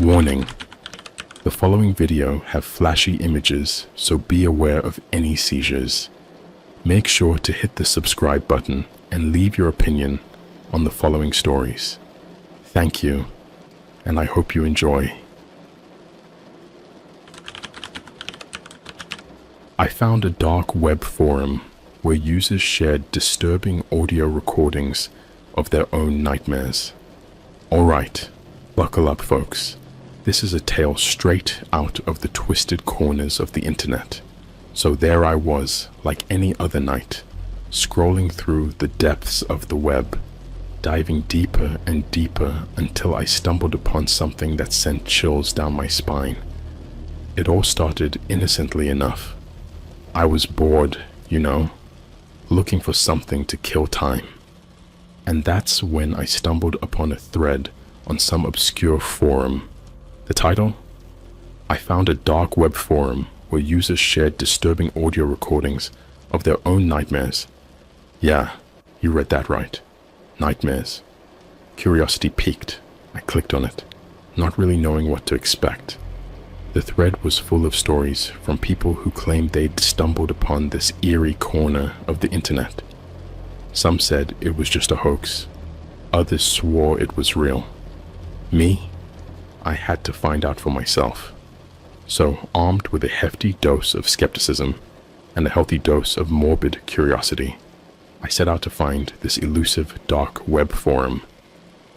Warning: the following video have flashy images, so be aware of any seizures. Make sure to hit the subscribe button and leave your opinion on the following stories. Thank you, and I hope you enjoy. I found a dark web forum where users shared disturbing audio recordings of their own nightmares. Alright, buckle up folks. This is a tale straight out of the twisted corners of the internet. So there I was, like any other night, scrolling through the depths of the web, diving deeper and deeper until I stumbled upon something that sent chills down my spine. It all started innocently enough. I was bored, looking for something to kill time. And that's when I stumbled upon a thread on some obscure forum. The title? I found a dark web forum where users shared disturbing audio recordings of their own nightmares. Yeah, you read that right. Nightmares. Curiosity piqued. I clicked on it, not really knowing what to expect. The thread was full of stories from people who claimed they'd stumbled upon this eerie corner of the internet. Some said it was just a hoax. Others swore it was real. Me? I had to find out for myself. So, armed with a hefty dose of skepticism and a healthy dose of morbid curiosity, I set out to find this elusive dark web forum.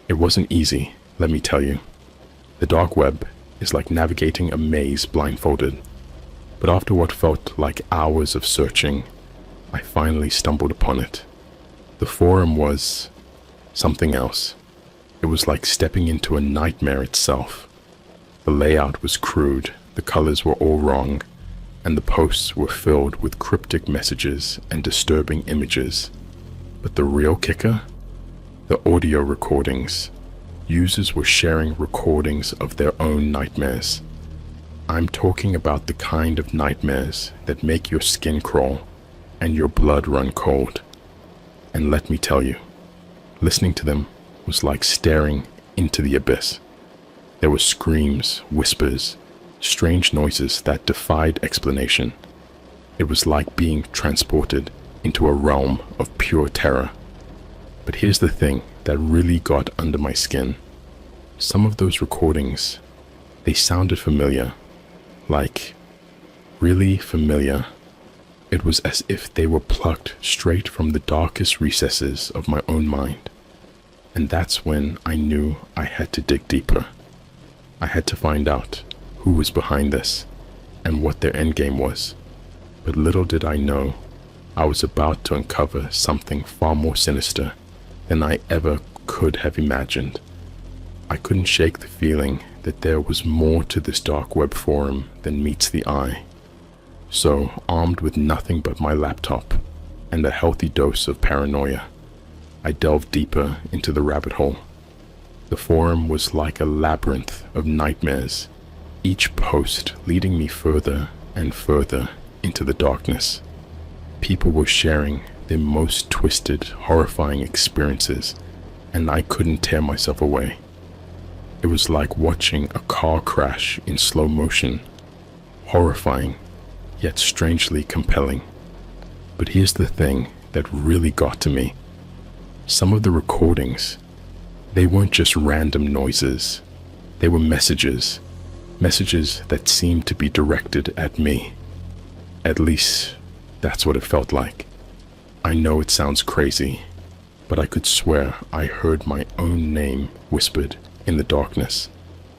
It wasn't easy, let me tell you. The dark web is like navigating a maze blindfolded. But after what felt like hours of searching, I finally stumbled upon it. The forum was something else. It was like stepping into a nightmare itself. The layout was crude, the colors were all wrong, and the posts were filled with cryptic messages and disturbing images. But the real kicker? The audio recordings. Users were sharing recordings of their own nightmares. I'm talking about the kind of nightmares that make your skin crawl and your blood run cold. And let me tell you, listening to them was like staring into the abyss. There were screams, whispers, strange noises that defied explanation. It was like being transported into a realm of pure terror. But here's the thing that really got under my skin. Some of those recordings, they sounded familiar, like really familiar. It was as if they were plucked straight from the darkest recesses of my own mind. And that's when I knew I had to dig deeper. I had to find out who was behind this and what their endgame was. But little did I know, I was about to uncover something far more sinister than I ever could have imagined. I couldn't shake the feeling that there was more to this dark web forum than meets the eye. So, armed with nothing but my laptop and a healthy dose of paranoia, I delved deeper into the rabbit hole. The forum was like a labyrinth of nightmares, each post leading me further and further into the darkness. People were sharing their most twisted, horrifying experiences, and I couldn't tear myself away. It was like watching a car crash in slow motion, horrifying, yet strangely compelling. But here's the thing that really got to me. Some of the recordings, they weren't just random noises. They were messages that seemed to be directed at me. At least, that's what it felt like. I know it sounds crazy, but I could swear I heard my own name whispered in the darkness,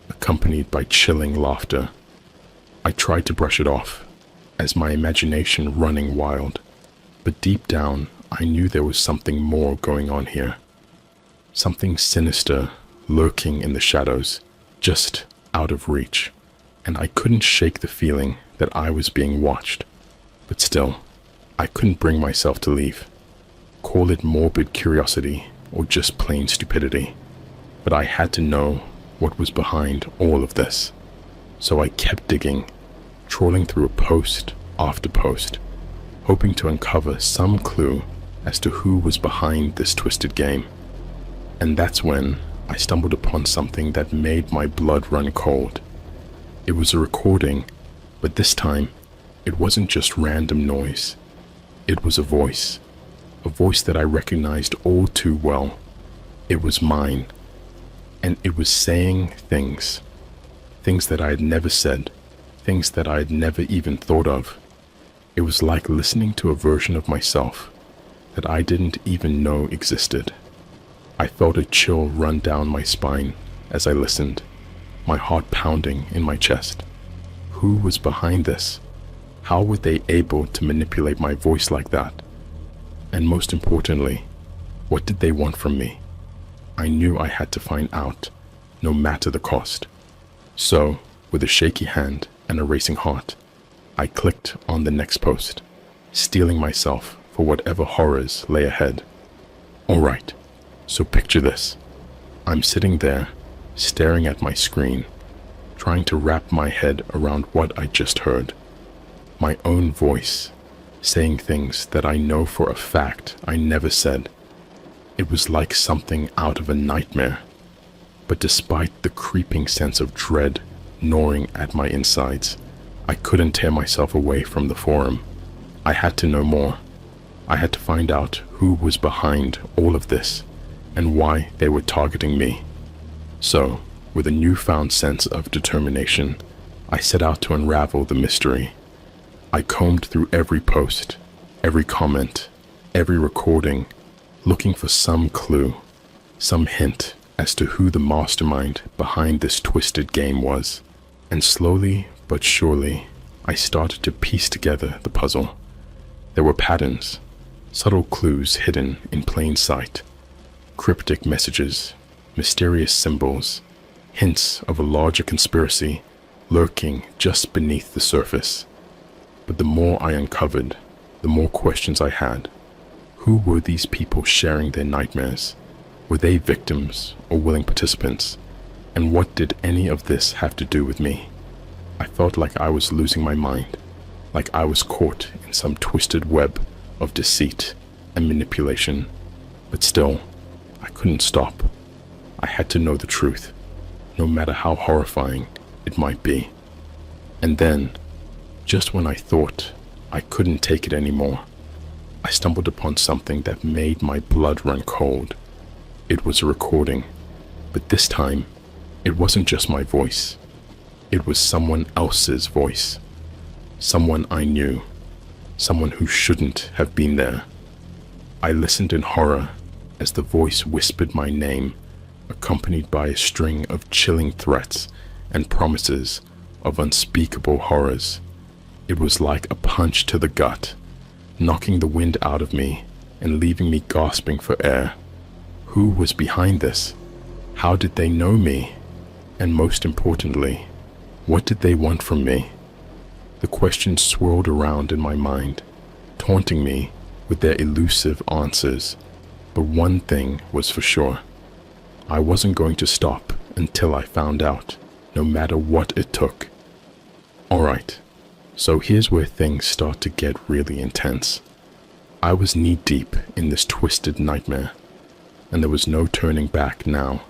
accompanied by chilling laughter. I tried to brush it off, as my imagination running wild, but deep down, I knew there was something more going on here. Something sinister lurking in the shadows, just out of reach, and I couldn't shake the feeling that I was being watched. But still, I couldn't bring myself to leave. Call it morbid curiosity or just plain stupidity, but I had to know what was behind all of this. So I kept digging, trawling through post after post, hoping to uncover some clue as to who was behind this twisted game. And that's when I stumbled upon something that made my blood run cold. It was a recording, but this time, it wasn't just random noise. It was a voice that I recognized all too well. It was mine, and it was saying things that I had never said, things that I had never even thought of. It was like listening to a version of myself that I didn't even know existed. I felt a chill run down my spine as I listened, my heart pounding in my chest. Who was behind this? How were they able to manipulate my voice like that? And most importantly, what did they want from me? I knew I had to find out, no matter the cost. So, with a shaky hand and a racing heart, I clicked on the next post, steeling myself for whatever horrors lay ahead. Alright, so picture this. I'm sitting there, staring at my screen, trying to wrap my head around what I just heard. My own voice, saying things that I know for a fact I never said. It was like something out of a nightmare. But despite the creeping sense of dread gnawing at my insides, I couldn't tear myself away from the forum. I had to know more. I had to find out who was behind all of this and why they were targeting me. So, with a newfound sense of determination, I set out to unravel the mystery. I combed through every post, every comment, every recording, looking for some clue, some hint as to who the mastermind behind this twisted game was. And slowly but surely, I started to piece together the puzzle. There were patterns, subtle clues hidden in plain sight, cryptic messages, mysterious symbols, hints of a larger conspiracy lurking just beneath the surface. But the more I uncovered, the more questions I had. Who were these people sharing their nightmares? Were they victims or willing participants? And what did any of this have to do with me? I felt like I was losing my mind, like I was caught in some twisted web of deceit and manipulation. But still, I couldn't stop. I had to know the truth, no matter how horrifying it might be. And then, just when I thought I couldn't take it anymore, I stumbled upon something that made my blood run cold. It was a recording, but this time, it wasn't just my voice. It was someone else's voice. Someone I knew. Someone who shouldn't have been there. I listened in horror as the voice whispered my name, accompanied by a string of chilling threats and promises of unspeakable horrors. It was like a punch to the gut, knocking the wind out of me and leaving me gasping for air. Who was behind this? How did they know me? And most importantly, what did they want from me? The questions swirled around in my mind, taunting me with their elusive answers. But one thing was for sure. I wasn't going to stop until I found out, no matter what it took. Alright, so here's where things start to get really intense. I was knee-deep in this twisted nightmare, and there was no turning back now.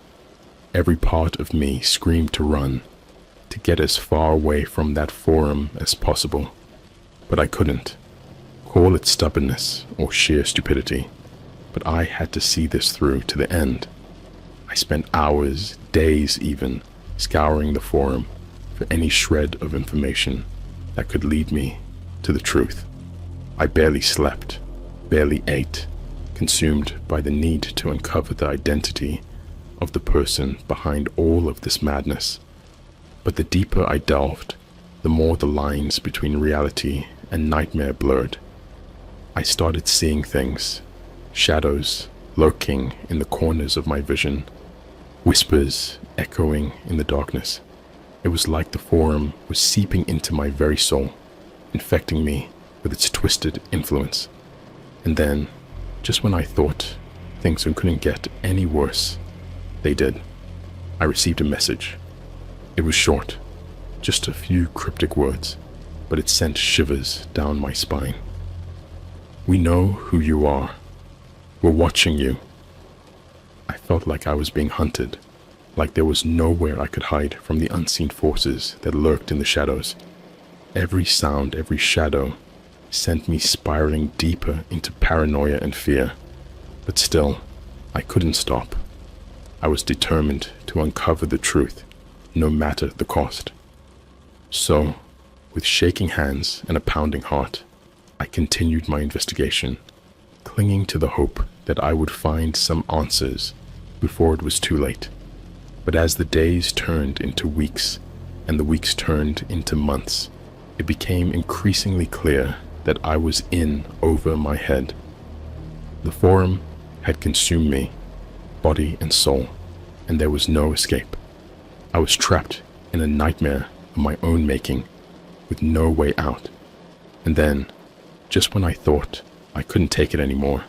Every part of me screamed to run, to get as far away from that forum as possible. But I couldn't. Call it stubbornness or sheer stupidity, but I had to see this through to the end. I spent hours, days even, scouring the forum for any shred of information that could lead me to the truth. I barely slept, barely ate, consumed by the need to uncover the identity of the person behind all of this madness. But the deeper I delved, the more the lines between reality and nightmare blurred. I started seeing things, shadows lurking in the corners of my vision, whispers echoing in the darkness. It was like the forum was seeping into my very soul, infecting me with its twisted influence. And then, just when I thought things couldn't get any worse, they did. I received a message. It was short, just a few cryptic words, but it sent shivers down my spine. We know who you are. We're watching you. I felt like I was being hunted, like there was nowhere I could hide from the unseen forces that lurked in the shadows. Every sound, every shadow sent me spiraling deeper into paranoia and fear. But still, I couldn't stop. I was determined to uncover the truth, no matter the cost. So, with shaking hands and a pounding heart, I continued my investigation, clinging to the hope that I would find some answers before it was too late. But as the days turned into weeks and the weeks turned into months, it became increasingly clear that I was in over my head. The forum had consumed me, body and soul, and there was no escape. I was trapped in a nightmare of my own making, with no way out. And then, just when I thought I couldn't take it anymore,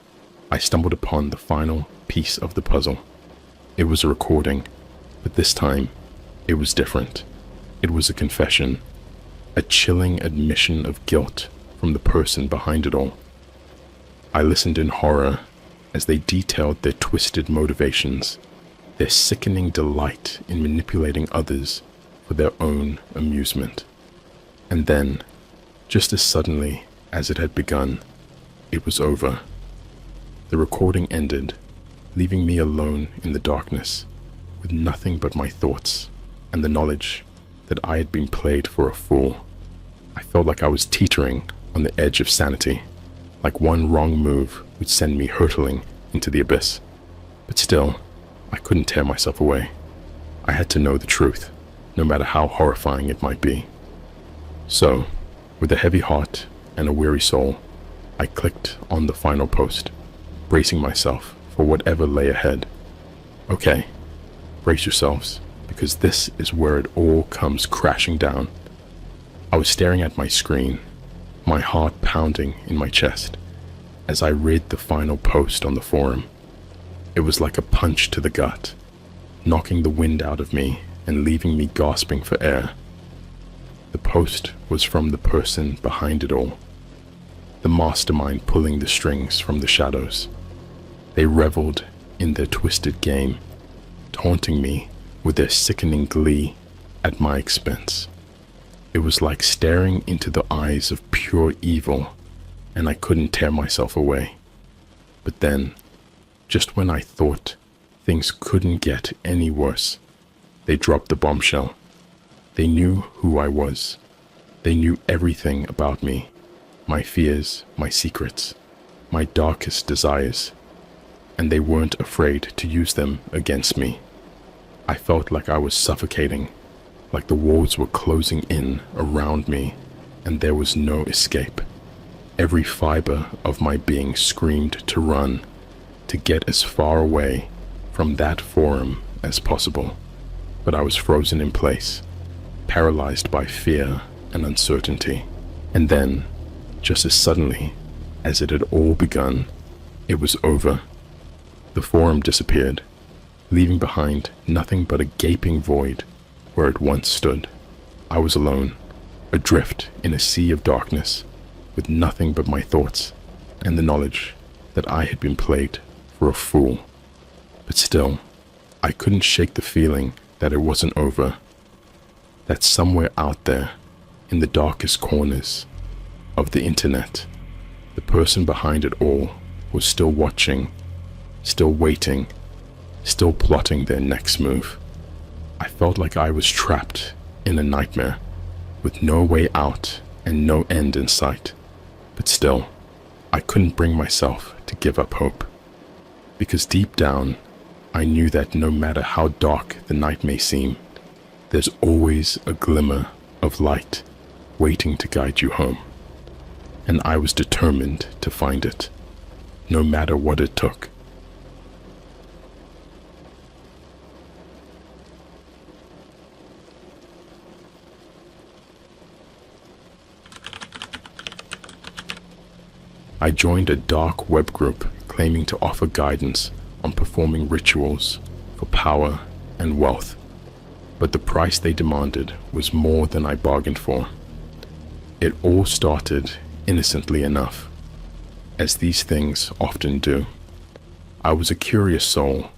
I stumbled upon the final piece of the puzzle. It was a recording, but this time, it was different. It was a confession, a chilling admission of guilt from the person behind it all. I listened in horror as they detailed their twisted motivations, their sickening delight in manipulating others for their own amusement. And then, just as suddenly as it had begun, it was over. The recording ended, leaving me alone in the darkness, with nothing but my thoughts and the knowledge that I had been played for a fool. I felt like I was teetering on the edge of sanity, like one wrong move would send me hurtling into the abyss. But still, I couldn't tear myself away. I had to know the truth, no matter how horrifying it might be. So, with a heavy heart and a weary soul, I clicked on the final post, bracing myself for whatever lay ahead. Okay, brace yourselves, because this is where it all comes crashing down. I was staring at my screen, my heart pounding in my chest, as I read the final post on the forum. It was like a punch to the gut, knocking the wind out of me and leaving me gasping for air. The post was from the person behind it all, the mastermind pulling the strings from the shadows. They reveled in their twisted game, taunting me with their sickening glee at my expense. It was like staring into the eyes of pure evil, and I couldn't tear myself away. But then, just when I thought things couldn't get any worse, they dropped the bombshell. They knew who I was. They knew everything about me, my fears, my secrets, my darkest desires, and they weren't afraid to use them against me. I felt like I was suffocating, like the walls were closing in around me, and there was no escape. Every fiber of my being screamed to run, to get as far away from that forum as possible. But I was frozen in place, paralyzed by fear and uncertainty. And then, just as suddenly as it had all begun, it was over. The forum disappeared, leaving behind nothing but a gaping void where it once stood. I was alone, adrift in a sea of darkness, with nothing but my thoughts and the knowledge that I had been played for a fool. But still, I couldn't shake the feeling that it wasn't over, that somewhere out there, in the darkest corners of the internet, the person behind it all was still watching, still waiting, still plotting their next move. I felt like I was trapped in a nightmare, with no way out and no end in sight. But still, I couldn't bring myself to give up hope, because deep down, I knew that no matter how dark the night may seem, there's always a glimmer of light waiting to guide you home. And I was determined to find it, no matter what it took. I joined a dark web group claiming to offer guidance on performing rituals for power and wealth, but the price they demanded was more than I bargained for. It all started innocently enough, as these things often do. I was a curious soul,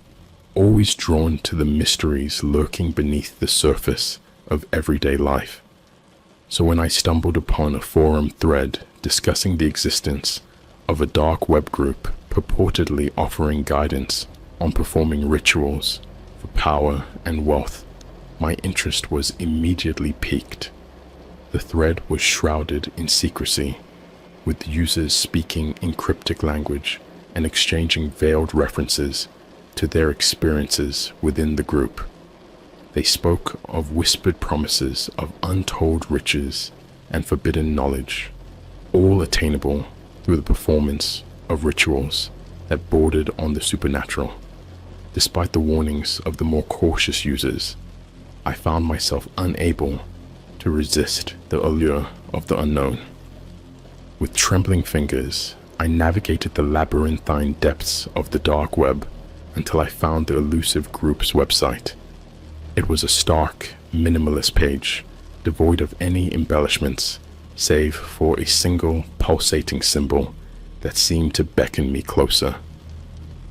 always drawn to the mysteries lurking beneath the surface of everyday life. So when I stumbled upon a forum thread discussing the existence of a dark web group purportedly offering guidance on performing rituals for power and wealth, my interest was immediately piqued. The thread was shrouded in secrecy, with users speaking encrypted language and exchanging veiled references to their experiences within the group. They spoke of whispered promises of untold riches and forbidden knowledge, all attainable through the performance of rituals that bordered on the supernatural. Despite the warnings of the more cautious users, I found myself unable to resist the allure of the unknown. With trembling fingers, I navigated the labyrinthine depths of the dark web until I found the elusive group's website. It was a stark, minimalist page, devoid of any embellishments, save for a single pulsating symbol that seemed to beckon me closer.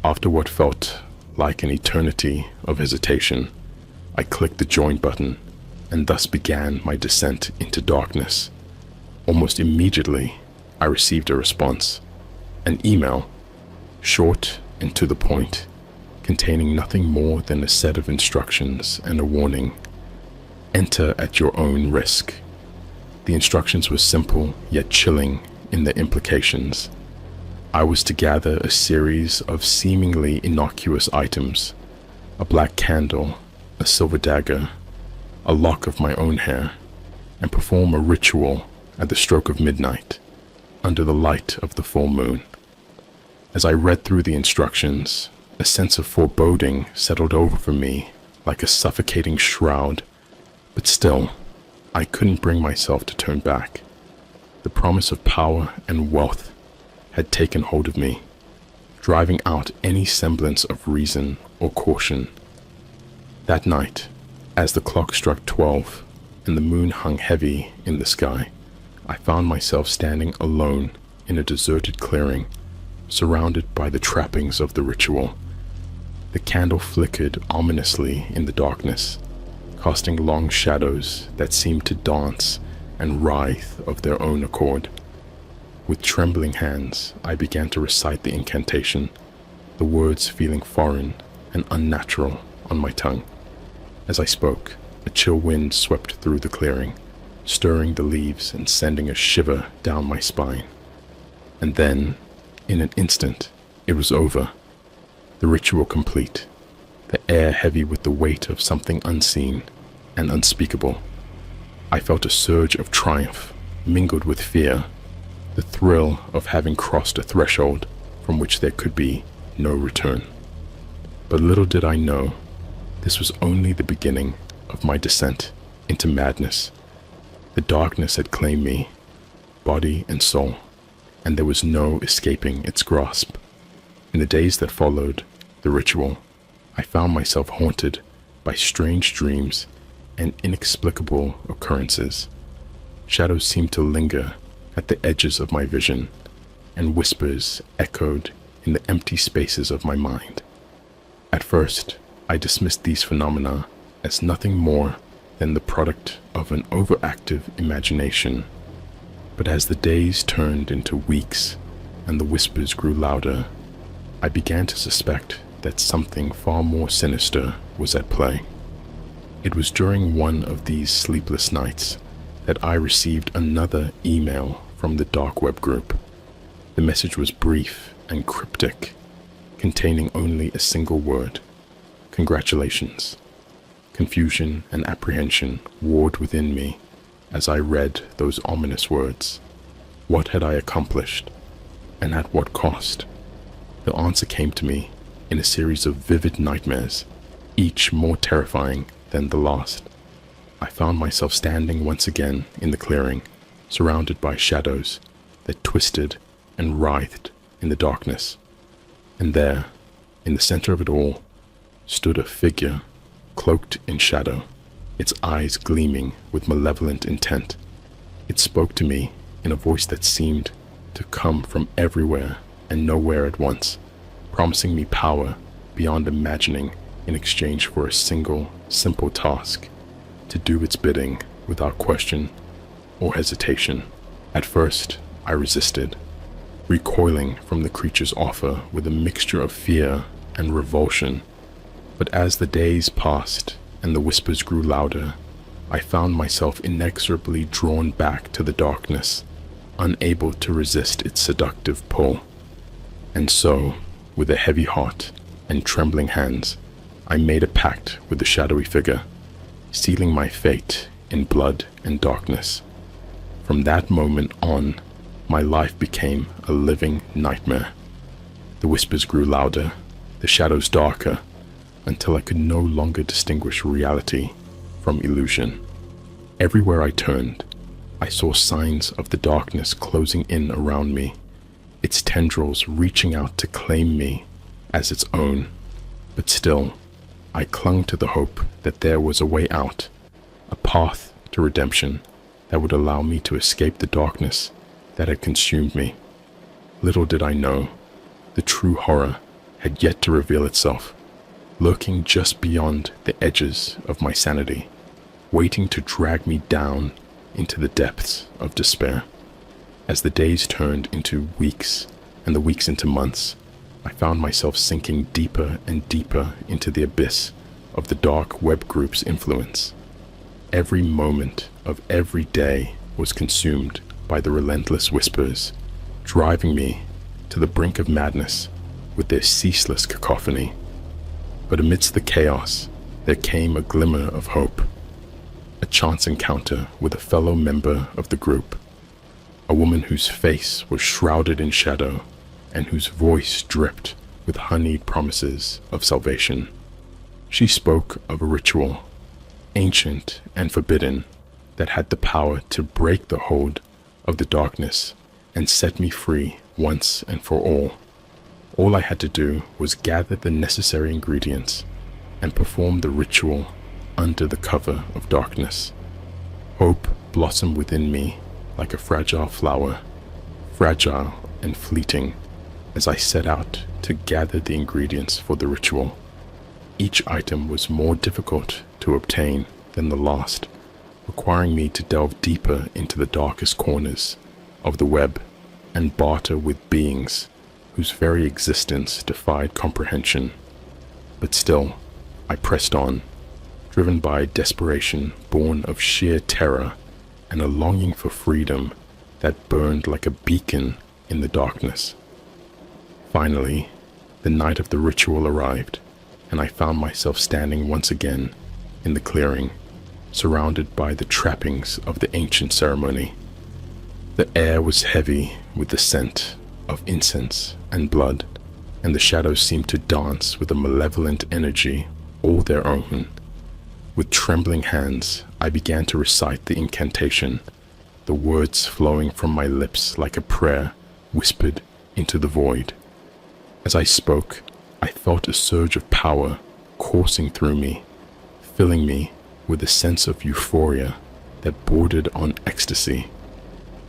After what felt like an eternity of hesitation, I clicked the join button and thus began my descent into darkness. Almost immediately, I received a response, an email, short and to the point, containing nothing more than a set of instructions and a warning. Enter at your own risk. The instructions were simple yet chilling in their implications. I was to gather a series of seemingly innocuous items, a black candle, a silver dagger, a lock of my own hair, and perform a ritual at the stroke of midnight, under the light of the full moon. As I read through the instructions, a sense of foreboding settled over me like a suffocating shroud, but still, I couldn't bring myself to turn back. The promise of power and wealth had taken hold of me, driving out any semblance of reason or caution. That night, as the clock struck 12 and the moon hung heavy in the sky, I found myself standing alone in a deserted clearing, surrounded by the trappings of the ritual. The candle flickered ominously in the darkness, casting long shadows that seemed to dance and writhe of their own accord. With trembling hands, I began to recite the incantation, the words feeling foreign and unnatural on my tongue. As I spoke, a chill wind swept through the clearing, stirring the leaves and sending a shiver down my spine. And then, in an instant, it was over. The ritual complete, the air heavy with the weight of something unseen and unspeakable. I felt a surge of triumph mingled with fear, the thrill of having crossed a threshold from which there could be no return. But little did I know, this was only the beginning of my descent into madness. The darkness had claimed me, body and soul, and there was no escaping its grasp. In the days that followed the ritual, I found myself haunted by strange dreams and inexplicable occurrences. Shadows seemed to linger at the edges of my vision, and whispers echoed in the empty spaces of my mind. At first, I dismissed these phenomena as nothing more than the product of an overactive imagination. But as the days turned into weeks and the whispers grew louder, I began to suspect that something far more sinister was at play. It was during one of these sleepless nights that I received another email from the dark web group. The message was brief and cryptic, containing only a single word: congratulations. Confusion and apprehension warred within me as I read those ominous words. What had I accomplished, and at what cost? The answer came to me in a series of vivid nightmares, each more terrifying than the last. I found myself standing once again in the clearing, surrounded by shadows that twisted and writhed in the darkness. And there, in the center of it all, stood a figure cloaked in shadow, its eyes gleaming with malevolent intent. It spoke to me in a voice that seemed to come from everywhere and nowhere at once, promising me power beyond imagining in exchange for a single, simple task, to do its bidding without question or hesitation. At first, I resisted, recoiling from the creature's offer with a mixture of fear and revulsion. But as the days passed and the whispers grew louder, I found myself inexorably drawn back to the darkness, unable to resist its seductive pull. And so, with a heavy heart and trembling hands, I made a pact with the shadowy figure, sealing my fate in blood and darkness. From that moment on, my life became a living nightmare. The whispers grew louder, the shadows darker, until I could no longer distinguish reality from illusion. Everywhere I turned, I saw signs of the darkness closing in around me, its tendrils reaching out to claim me as its own. But still, I clung to the hope that there was a way out, a path to redemption that would allow me to escape the darkness that had consumed me. Little did I know, the true horror had yet to reveal itself, lurking just beyond the edges of my sanity, waiting to drag me down into the depths of despair. As the days turned into weeks and the weeks into months, I found myself sinking deeper and deeper into the abyss of the dark web group's influence. Every moment of every day was consumed by the relentless whispers, driving me to the brink of madness with their ceaseless cacophony. But amidst the chaos, there came a glimmer of hope, a chance encounter with a fellow member of the group, a woman whose face was shrouded in shadow and whose voice dripped with honeyed promises of salvation. She spoke of a ritual, ancient and forbidden, that had the power to break the hold of the darkness and set me free once and for all. All I had to do was gather the necessary ingredients and perform the ritual under the cover of darkness. Hope blossomed within me like a fragile flower, fragile and fleeting, as I set out to gather the ingredients for the ritual. Each item was more difficult to obtain than the last, requiring me to delve deeper into the darkest corners of the web and barter with beings whose very existence defied comprehension. But still, I pressed on, driven by desperation born of sheer terror and a longing for freedom that burned like a beacon in the darkness. Finally, the night of the ritual arrived, and I found myself standing once again in the clearing, surrounded by the trappings of the ancient ceremony. The air was heavy with the scent of incense and blood, and the shadows seemed to dance with a malevolent energy all their own. With trembling hands, I began to recite the incantation, the words flowing from my lips like a prayer whispered into the void. As I spoke, I felt a surge of power coursing through me, filling me with a sense of euphoria that bordered on ecstasy.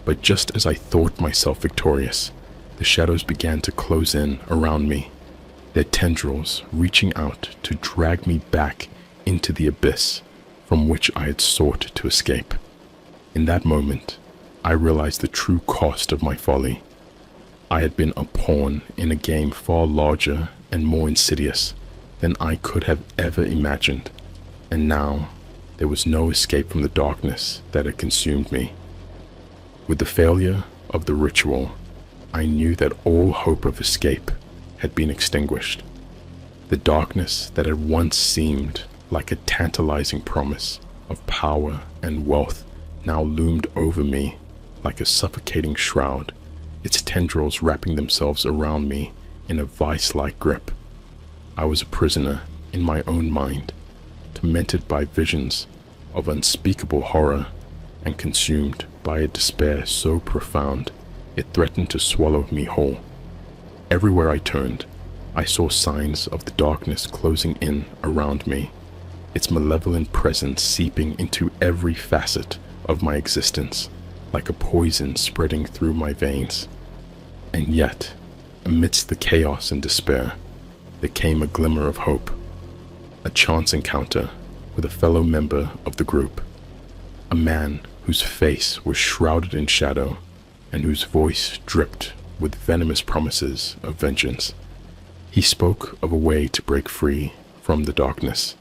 But just as I thought myself victorious, the shadows began to close in around me, their tendrils reaching out to drag me back into the abyss from which I had sought to escape. In that moment, I realized the true cost of my folly. I had been a pawn in a game far larger and more insidious than I could have ever imagined, and now there was no escape from the darkness that had consumed me. With the failure of the ritual, I knew that all hope of escape had been extinguished. The darkness that had once seemed like a tantalizing promise of power and wealth now loomed over me like a suffocating shroud, its tendrils wrapping themselves around me in a vice-like grip. I was a prisoner in my own mind, tormented by visions of unspeakable horror and consumed by a despair so profound it threatened to swallow me whole. Everywhere I turned, I saw signs of the darkness closing in around me, its malevolent presence seeping into every facet of my existence like a poison spreading through my veins. And yet, amidst the chaos and despair, there came a glimmer of hope. A chance encounter with a fellow member of the group, a man whose face was shrouded in shadow and whose voice dripped with venomous promises of vengeance. He spoke of a way to break free from the darkness,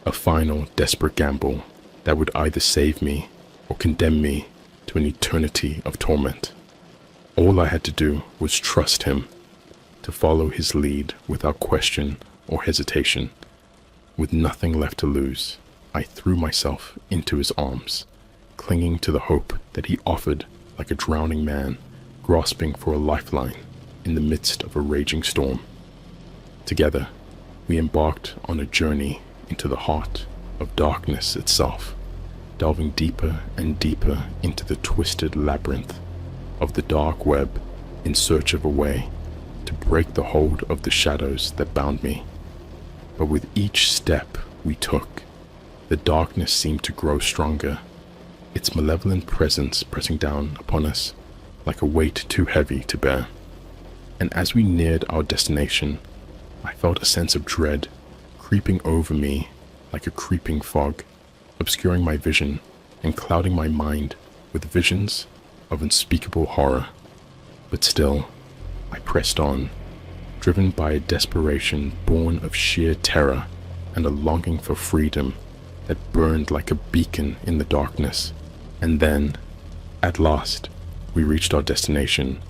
a final desperate gamble that would either save me or condemn me to an eternity of torment. All I had to do was trust him, to follow his lead without question or hesitation. With nothing left to lose, I threw myself into his arms, clinging to the hope that he offered like a drowning man grasping for a lifeline in the midst of a raging storm. Together, we embarked on a journey into the heart of darkness itself, delving deeper and deeper into the twisted labyrinth of the dark web in search of a way to break the hold of the shadows that bound me. But with each step we took, the darkness seemed to grow stronger, its malevolent presence pressing down upon us like a weight too heavy to bear. And as we neared our destination, I felt a sense of dread creeping over me like a creeping fog, obscuring my vision and clouding my mind with visions of unspeakable horror. But still, I pressed on, driven by a desperation born of sheer terror and a longing for freedom that burned like a beacon in the darkness. And then, at last, we reached our destination,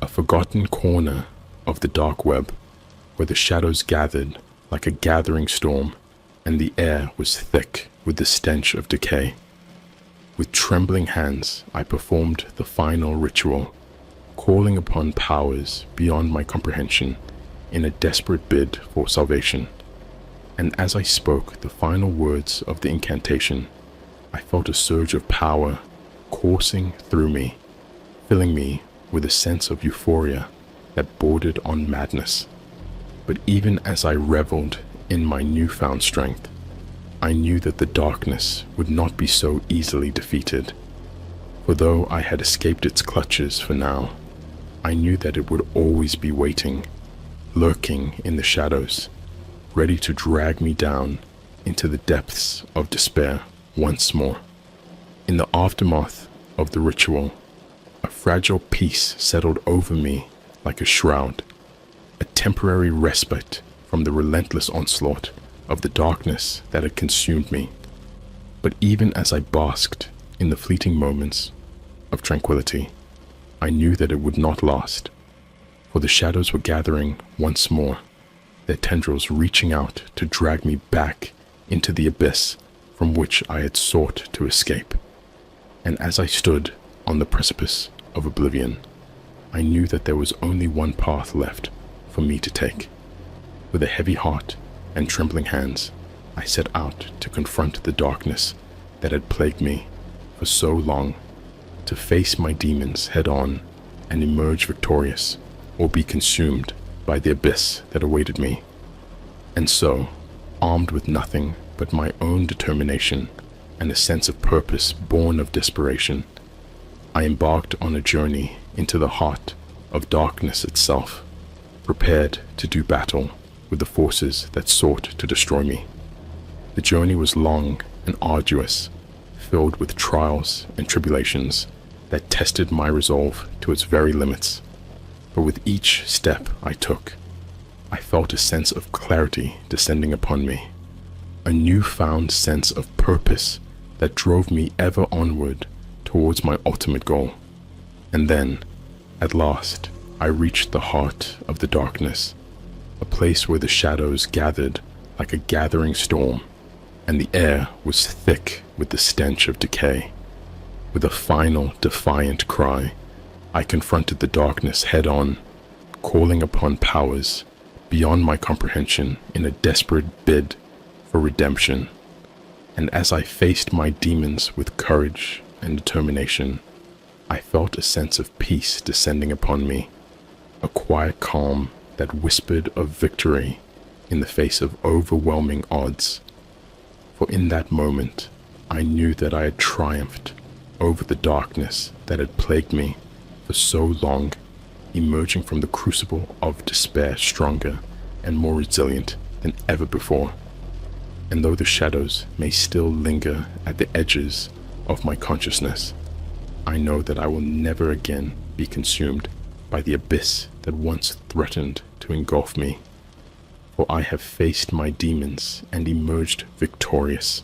a forgotten corner of the dark web, where the shadows gathered like a gathering storm, and the air was thick with the stench of decay. With trembling hands, I performed the final ritual, calling upon powers beyond my comprehension in a desperate bid for salvation. And as I spoke the final words of the incantation, I felt a surge of power coursing through me, filling me with a sense of euphoria that bordered on madness. But even as I reveled in my newfound strength, I knew that the darkness would not be so easily defeated. For though I had escaped its clutches for now, I knew that it would always be waiting, lurking in the shadows, ready to drag me down into the depths of despair once more. In the aftermath of the ritual, a fragile peace settled over me like a shroud, a temporary respite from the relentless onslaught of the darkness that had consumed me. But even as I basked in the fleeting moments of tranquility, I knew that it would not last, for the shadows were gathering once more, their tendrils reaching out to drag me back into the abyss from which I had sought to escape. And as I stood on the precipice of oblivion, I knew that there was only one path left for me to take. With a heavy heart and trembling hands, I set out to confront the darkness that had plagued me for so long, to face my demons head on and emerge victorious, or be consumed by the abyss that awaited me. And so, armed with nothing but my own determination and a sense of purpose born of desperation, I embarked on a journey into the heart of darkness itself, prepared to do battle with the forces that sought to destroy me. The journey was long and arduous, filled with trials and tribulations that tested my resolve to its very limits. But with each step I took, I felt a sense of clarity descending upon me, a newfound sense of purpose that drove me ever onward towards my ultimate goal. And then, at last, I reached the heart of the darkness, a place where the shadows gathered like a gathering storm, and the air was thick with the stench of decay. With a final defiant cry, I confronted the darkness head-on, calling upon powers beyond my comprehension in a desperate bid for redemption. And as I faced my demons with courage and determination, I felt a sense of peace descending upon me, a quiet calm that whispered of victory in the face of overwhelming odds. For in that moment, I knew that I had triumphed over the darkness that had plagued me for so long, emerging from the crucible of despair stronger and more resilient than ever before. And though the shadows may still linger at the edges of my consciousness, I know that I will never again be consumed by the abyss that once threatened to engulf me. For I have faced my demons and emerged victorious,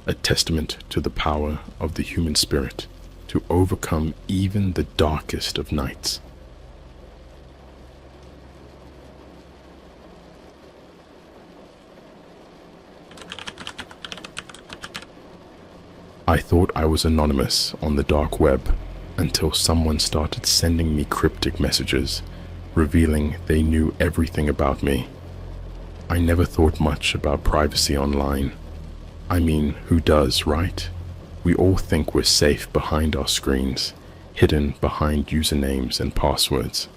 a testament to the power of the human spirit to overcome even the darkest of nights. I thought I was anonymous on the dark web until someone started sending me cryptic messages, revealing they knew everything about me. I never thought much about privacy online. I mean, who does, right? We all think we're safe behind our screens, hidden behind usernames and passwords.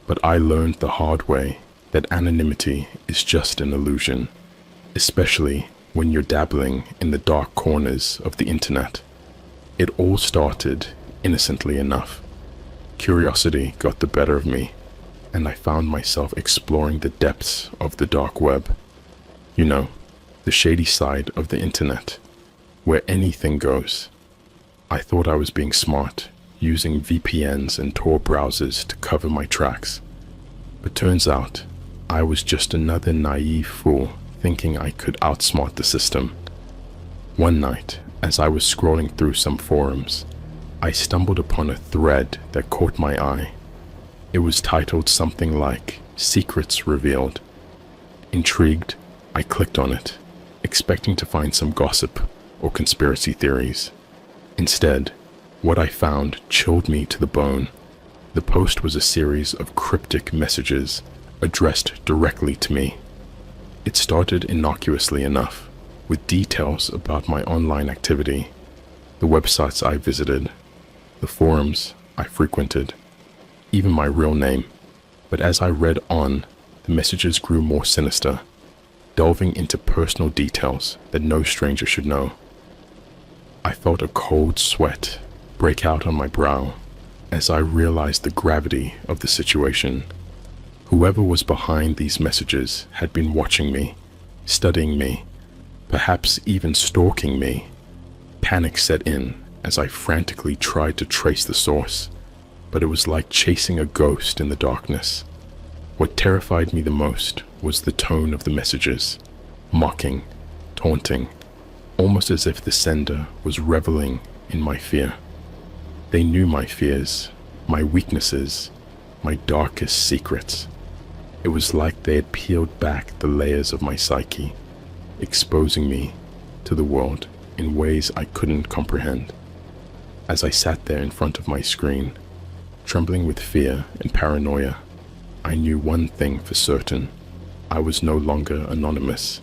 But I learned the hard way that anonymity is just an illusion, especially when you're dabbling in the dark corners of the internet. It all started innocently enough. Curiosity got the better of me, and I found myself exploring the depths of the dark web. You know, the shady side of the internet, where anything goes. I thought I was being smart, using VPNs and Tor browsers to cover my tracks. But turns out, I was just another naive fool thinking I could outsmart the system. One night, as I was scrolling through some forums, I stumbled upon a thread that caught my eye. It was titled something like "Secrets Revealed." Intrigued, I clicked on it, expecting to find some gossip or conspiracy theories. Instead, what I found chilled me to the bone. The post was a series of cryptic messages addressed directly to me. It started innocuously enough, with details about my online activity, the websites I visited, the forums I frequented, even my real name. But as I read on, the messages grew more sinister, delving into personal details that no stranger should know. I felt a cold sweat break out on my brow as I realized the gravity of the situation. Whoever was behind these messages had been watching me, studying me, perhaps even stalking me. Panic set in as I frantically tried to trace the source, but it was like chasing a ghost in the darkness. What terrified me the most was the tone of the messages, mocking, taunting, almost as if the sender was reveling in my fear. They knew my fears, my weaknesses, my darkest secrets. It was like they had peeled back the layers of my psyche, exposing me to the world in ways I couldn't comprehend. As I sat there in front of my screen, trembling with fear and paranoia, I knew one thing for certain. I was no longer anonymous,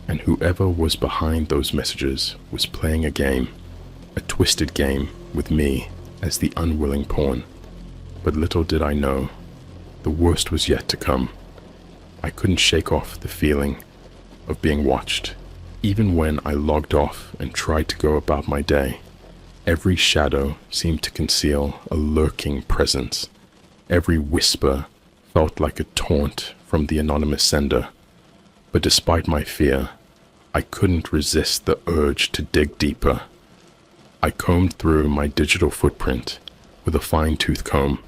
and whoever was behind those messages was playing a game, a twisted game with me as the unwilling pawn. But little did I know, the worst was yet to come. I couldn't shake off the feeling of being watched, even when I logged off and tried to go about my day. Every shadow seemed to conceal a lurking presence. Every whisper felt like a taunt from the anonymous sender. But despite my fear, I couldn't resist the urge to dig deeper. I combed through my digital footprint with a fine-tooth comb,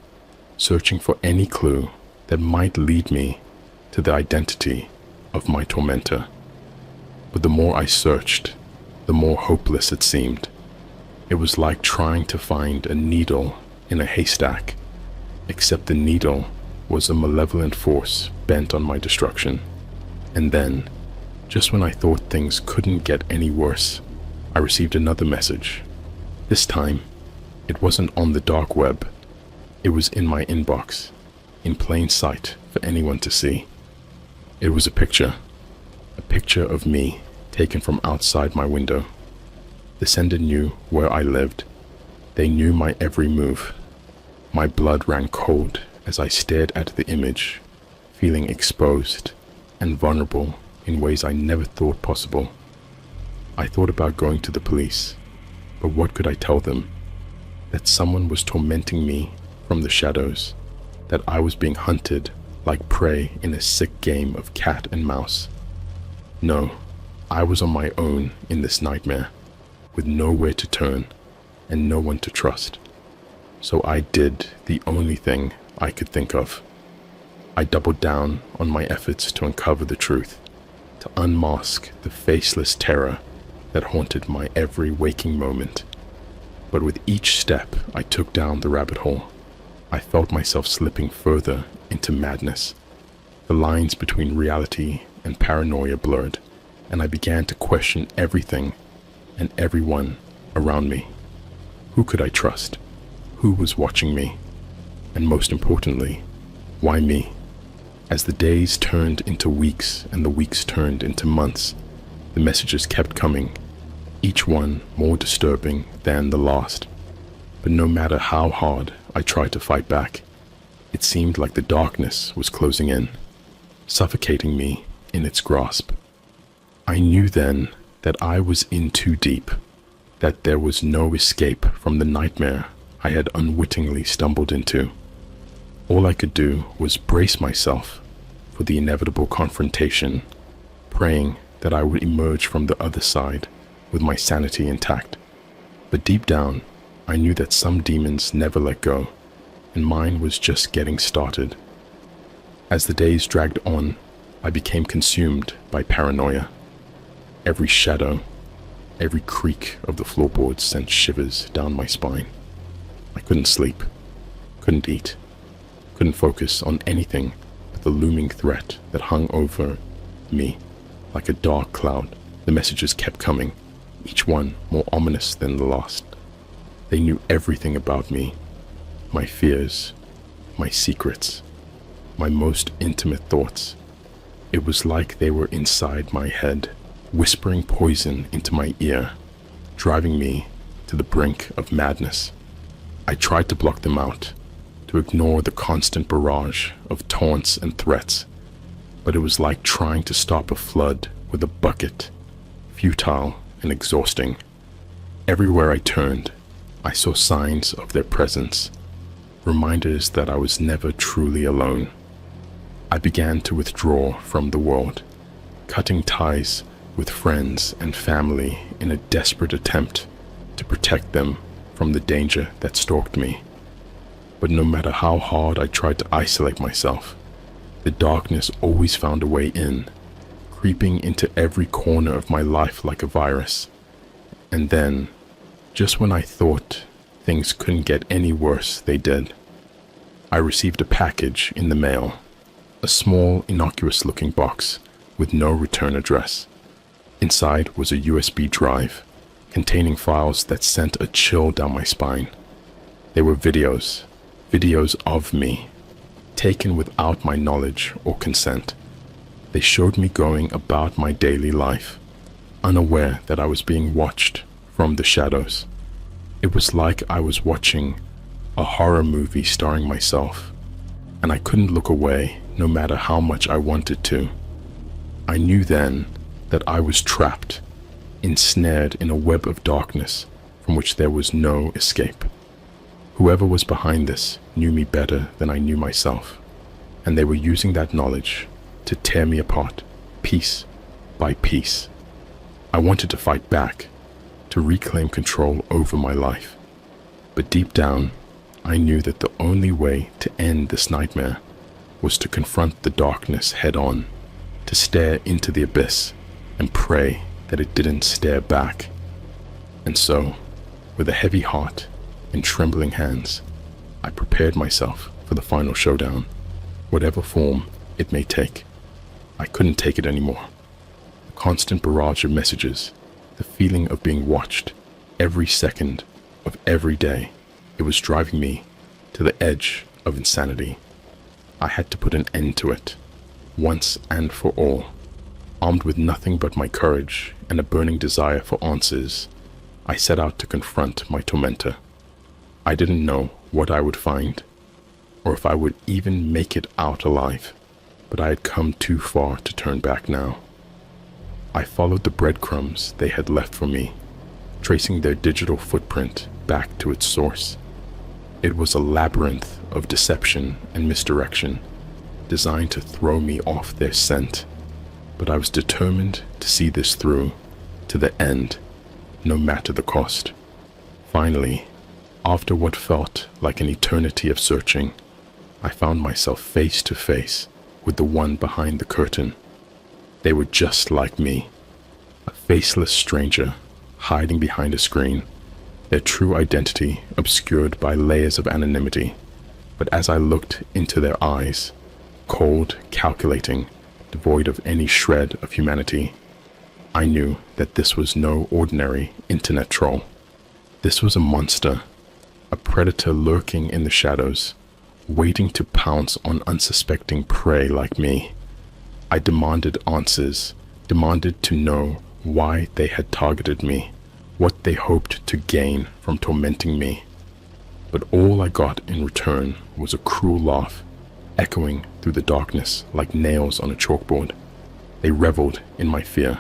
searching for any clue that might lead me to the identity of my tormentor. But the more I searched, the more hopeless it seemed. It was like trying to find a needle in a haystack, except the needle was a malevolent force bent on my destruction. And then, just when I thought things couldn't get any worse, I received another message. This time, it wasn't on the dark web. It was in my inbox, in plain sight for anyone to see. It was a picture of me taken from outside my window. The sender knew where I lived. They knew my every move. My blood ran cold as I stared at the image, feeling exposed and vulnerable in ways I never thought possible. I thought about going to the police, but what could I tell them? That someone was tormenting me from the shadows, that I was being hunted like prey in a sick game of cat and mouse. No, I was on my own in this nightmare, with nowhere to turn and no one to trust. So I did the only thing I could think of. I doubled down on my efforts to uncover the truth, to unmask the faceless terror that haunted my every waking moment. But with each step I took down the rabbit hole, I felt myself slipping further into madness. The lines between reality and paranoia blurred, and I began to question everything and everyone around me. Who could I trust? Who was watching me? And most importantly, why me? As the days turned into weeks and the weeks turned into months, the messages kept coming, each one more disturbing than the last. But no matter how hard I tried to fight back, it seemed like the darkness was closing in, suffocating me in its grasp. I knew then that I was in too deep, that there was no escape from the nightmare I had unwittingly stumbled into. All I could do was brace myself for the inevitable confrontation, praying that I would emerge from the other side with my sanity intact. But deep down, I knew that some demons never let go, and mine was just getting started. As the days dragged on, I became consumed by paranoia. Every shadow, every creak of the floorboards sent shivers down my spine. I couldn't sleep, couldn't eat, couldn't focus on anything but the looming threat that hung over me like a dark cloud. The messages kept coming, each one more ominous than the last. They knew everything about me, my fears, my secrets, my most intimate thoughts. It was like they were inside my head, whispering poison into my ear, driving me to the brink of madness. I tried to block them out, to ignore the constant barrage of taunts and threats, but it was like trying to stop a flood with a bucket, futile and exhausting. Everywhere I turned, I saw signs of their presence, reminders that I was never truly alone. I began to withdraw from the world, cutting ties with friends and family in a desperate attempt to protect them from the danger that stalked me. But no matter how hard I tried to isolate myself, the darkness always found a way in, creeping into every corner of my life like a virus. And then, just when I thought things couldn't get any worse, they did. I received a package in the mail, a small, innocuous-looking box with no return address. Inside was a USB drive containing files that sent a chill down my spine. They were videos of me, taken without my knowledge or consent. They showed me going about my daily life, unaware that I was being watched from the shadows. It was like I was watching a horror movie starring myself, and I couldn't look away no matter how much I wanted to. I knew then that I was trapped, ensnared in a web of darkness from which there was no escape. Whoever was behind this knew me better than I knew myself, and they were using that knowledge to tear me apart, piece by piece. I wanted to fight back, to reclaim control over my life. But deep down, I knew that the only way to end this nightmare was to confront the darkness head on, to stare into the abyss and pray that it didn't stare back. And so, with a heavy heart and trembling hands, I prepared myself for the final showdown, whatever form it may take. I couldn't take it anymore. The constant barrage of messages, the feeling of being watched every second of every day, it was driving me to the edge of insanity. I had to put an end to it, once and for all. Armed with nothing but my courage and a burning desire for answers, I set out to confront my tormentor. I didn't know what I would find, or if I would even make it out alive, but I had come too far to turn back now. I followed the breadcrumbs they had left for me, tracing their digital footprint back to its source. It was a labyrinth of deception and misdirection, designed to throw me off their scent. but I was determined to see this through to the end, no matter the cost. Finally, after what felt like an eternity of searching, I found myself face to face with the one behind the curtain. They were just like me, a faceless stranger hiding behind a screen, their true identity obscured by layers of anonymity. But as I looked into their eyes, cold, calculating, devoid of any shred of humanity, I knew that this was no ordinary internet troll. This was a monster, a predator lurking in the shadows, waiting to pounce on unsuspecting prey like me. I demanded answers, demanded to know why they had targeted me, what they hoped to gain from tormenting me. But all I got in return was a cruel laugh, echoing through the darkness like nails on a chalkboard. They reveled in my fear,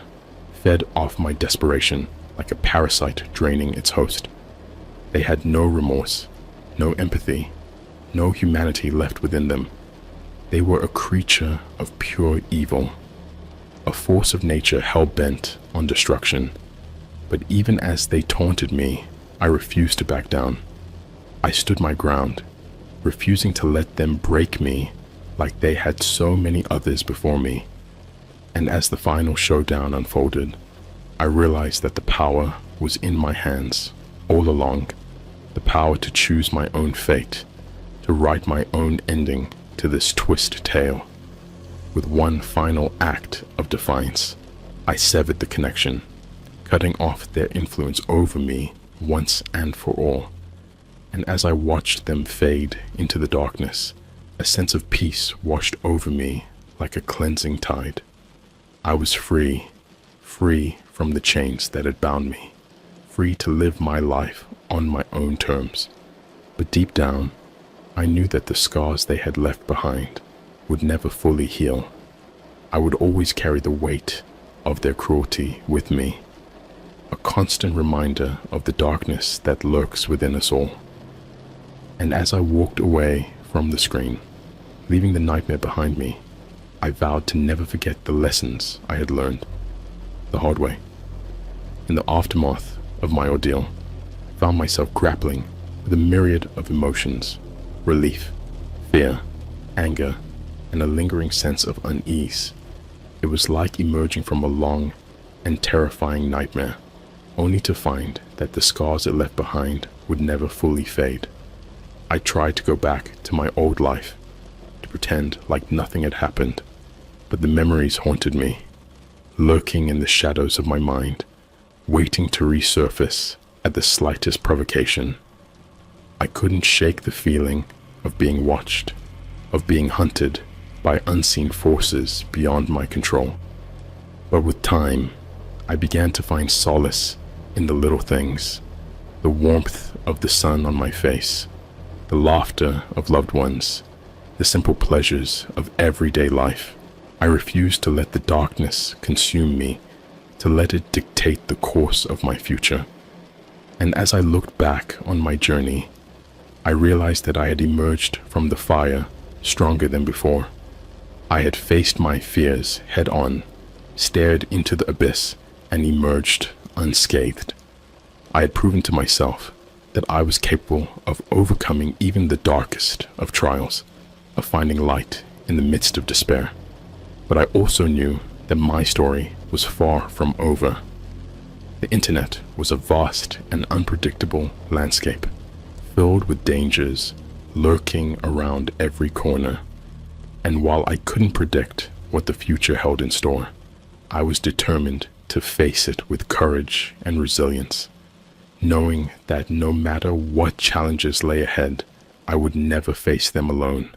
fed off my desperation like a parasite draining its host. They had no remorse, no empathy, no humanity left within them. They were a creature of pure evil, a force of nature hell-bent on destruction. But even as they taunted me, I refused to back down. I stood my ground, refusing to let them break me like they had so many others before me. And as the final showdown unfolded, I realized that the power was in my hands all along, the power to choose my own fate, to write my own ending to this twist tale. With one final act of defiance, I severed the connection, cutting off their influence over me once and for all. And as I watched them fade into the darkness, a sense of peace washed over me like a cleansing tide. I was free, free from the chains that had bound me, free to live my life on my own terms. But deep down, I knew that the scars they had left behind would never fully heal. I would always carry the weight of their cruelty with me, a constant reminder of the darkness that lurks within us all. And as I walked away from the screen, leaving the nightmare behind me, I vowed to never forget the lessons I had learned the hard way. In the aftermath of my ordeal, I found myself grappling with a myriad of emotions: relief, fear, anger, and a lingering sense of unease. It was like emerging from a long and terrifying nightmare, only to find that the scars it left behind would never fully fade. I tried to go back to my old life, to pretend like nothing had happened, but the memories haunted me, lurking in the shadows of my mind, waiting to resurface at the slightest provocation. I couldn't shake the feeling of being watched, of being hunted by unseen forces beyond my control. But with time, I began to find solace in the little things: the warmth of the sun on my face, the laughter of loved ones, the simple pleasures of everyday life. I refused to let the darkness consume me, to let it dictate the course of my future. And as I looked back on my journey, I realized that I had emerged from the fire stronger than before. I had faced my fears head on, stared into the abyss, and emerged unscathed. I had proven to myself that I was capable of overcoming even the darkest of trials, of finding light in the midst of despair. But I also knew that my story was far from over. The internet was a vast and unpredictable landscape, filled with dangers lurking around every corner. And while I couldn't predict what the future held in store, I was determined to face it with courage and resilience, knowing that no matter what challenges lay ahead, I would never face them alone.